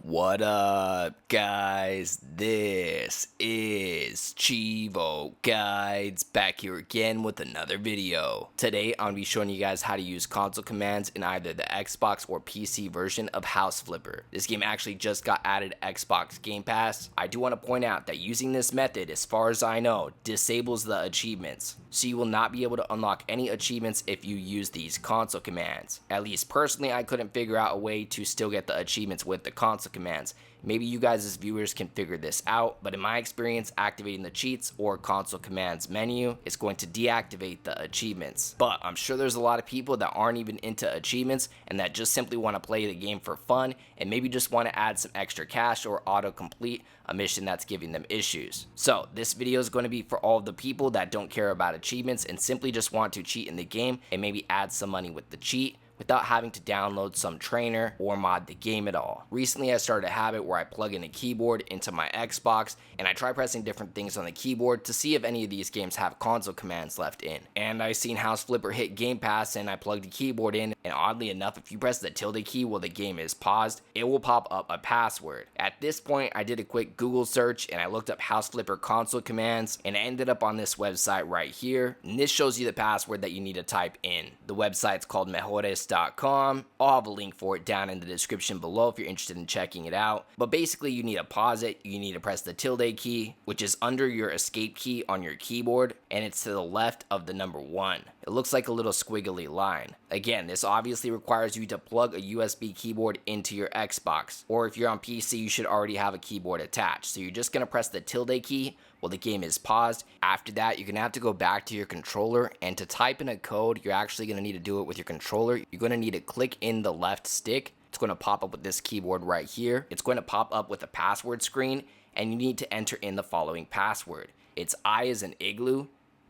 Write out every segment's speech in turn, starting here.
What up, guys? This is Cheevo Guides back here again with another video. Today, I'm going to be showing you guys how to use console commands in either the Xbox or PC version of House Flipper. This game actually just got added to Xbox Game Pass. I do want to point out that using this method, as far as I know, disables the achievements. So you will not be able to unlock any achievements if you use these console commands. At least personally, I couldn't figure out a way to still get the achievements with the console commands. Maybe you guys as viewers can figure this out, but in my experience, activating the cheats or console commands menu is going to deactivate the achievements. But I'm sure there's a lot of people that aren't even into achievements and that just simply want to play the game for fun and maybe just want to add some extra cash or autocomplete a mission that's giving them issues. So this video is going to be for all of the people that don't care about achievements and simply just want to cheat in the game and maybe add some money with the cheat without having to download some trainer or mod the game at all. Recently, I started a habit where I plug in a keyboard into my Xbox and I try pressing different things on the keyboard to see if any of these games have console commands left in. And I seen House Flipper hit Game Pass and I plugged the keyboard in, and oddly enough, if you press the tilde key while the game is paused, it will pop up a password. At this point, I did a quick Google search and I looked up House Flipper console commands and I ended up on this website right here. And this shows you the password that you need to type in. The website's called mejores.com. I'll have a link for it down in the description below if you're interested in checking it out. But basically, you need to pause it, you need to press the tilde key, which is under your escape key on your keyboard, and it's to the left of the number 1. It looks like a little squiggly line. Again, this obviously requires you to plug a USB keyboard into your Xbox, or if you're on PC, you should already have a keyboard attached. So you're just going to press the tilde key while the game is paused. After that, you're going to have to go back to your controller, and to type in a code, you're actually going to need to do it with your controller. You're going to need to click in the left stick. It's going to pop up with this keyboard right here. It's going to pop up with a password screen, and you need to enter in the following password. It's I as in igloo,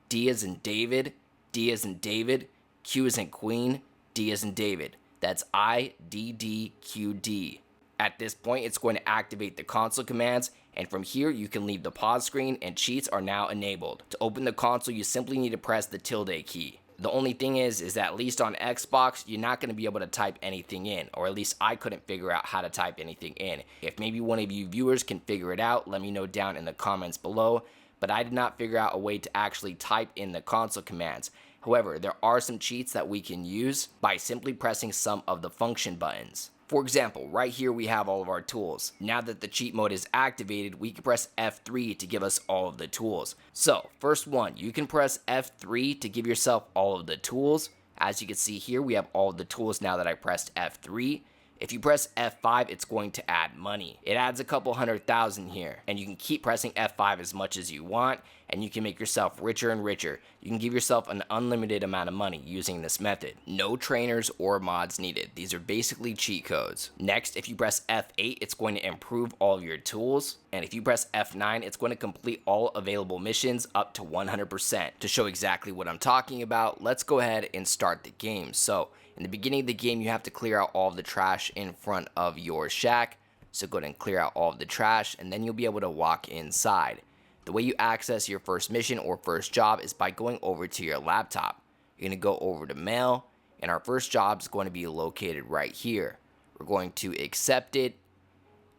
D as in David, D as in David, Q as in Queen, D as in David. That's IDDQD. At this point, it's going to activate the console commands, and from here, you can leave the pause screen and cheats are now enabled. To open the console, you simply need to press the tilde key. The only thing is that at least on Xbox, you're not going to be able to type anything in, or at least I couldn't figure out how to type anything in. If maybe one of you viewers can figure it out, let me know down in the comments below, but I did not figure out a way to actually type in the console commands. However, there are some cheats that we can use by simply pressing some of the function buttons. For example, right here we have all of our tools. Now that the cheat mode is activated, we can press F3 to give us all of the tools. So, first one, you can press F3 to give yourself all of the tools. As you can see here, we have all of the tools now that I pressed F3. If you press F5, it's going to add money. It adds a couple 100,000 here, and you can keep pressing F5 as much as you want, and you can make yourself richer and richer. You can give yourself an unlimited amount of money using this method. No trainers or mods needed. These are basically cheat codes. Next, if you press F8, it's going to improve all of your tools, and if you press F9, it's going to complete all available missions up to 100%. To show exactly what I'm talking about, let's go ahead and start the game. So, in the beginning of the game, you have to clear out all of the trash in front of your shack. So go ahead and clear out all of the trash, and then you'll be able to walk inside. The way you access your first mission or first job is by going over to your laptop. You're going to go over to mail, and our first job is going to be located right here. We're going to accept it.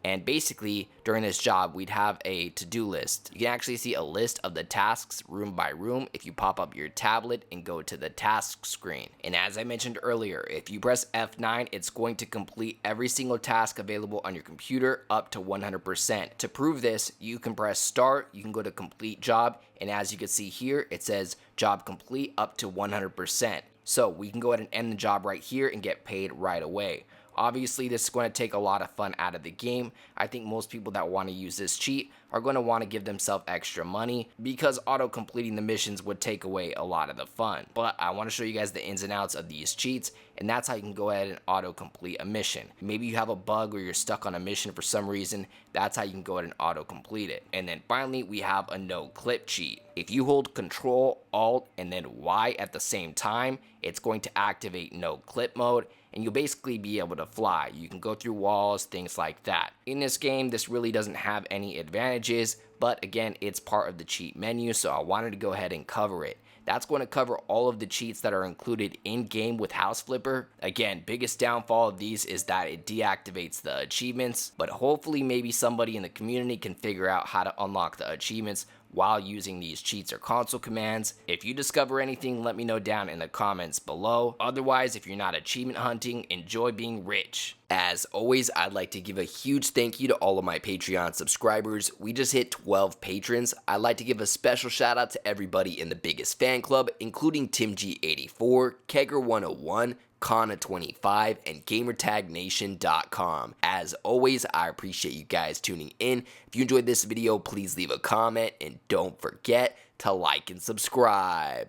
And basically, during this job, we'd have a to-do list. You can actually see a list of the tasks room by room if you pop up your tablet and go to the task screen. And as I mentioned earlier, if you press F9, it's going to complete every single task available on your computer up to 100%. To prove this, you can press start, you can go to complete job, and as you can see here, it says job complete up to 100%. So we can go ahead and end the job right here and get paid right away. Obviously, this is going to take a lot of fun out of the game. I think most people that want to use this cheat are going to want to give themselves extra money because auto-completing the missions would take away a lot of the fun. But I want to show you guys the ins and outs of these cheats, and that's how you can go ahead and auto-complete a mission. Maybe you have a bug or you're stuck on a mission for some reason, that's how you can go ahead and auto-complete it. And then finally, we have a no-clip cheat. If you hold Control, Alt, and then Y at the same time, it's going to activate no-clip mode, and you'll basically be able to fly. You can go through walls, things like that. In this game, this really doesn't have any advantages, but again, it's part of the cheat menu, so I wanted to go ahead and cover it. that's going to cover all of the cheats that are included in-game with House Flipper. Again, biggest downfall of these is that it deactivates the achievements, but hopefully maybe somebody in the community can figure out how to unlock the achievements while using these cheats or console commands. If you discover anything, let me know down in the comments below. Otherwise, if you're not achievement hunting, enjoy being rich. As always, I'd like to give a huge thank you to all of my Patreon subscribers. We just hit 12 patrons. I'd like to give a special shout out to everybody in the biggest fan club, including TimG84, Kegger101, Kana25, and GamerTagNation.com. As always, I appreciate you guys tuning in. If you enjoyed this video, please leave a comment and don't forget to like and subscribe.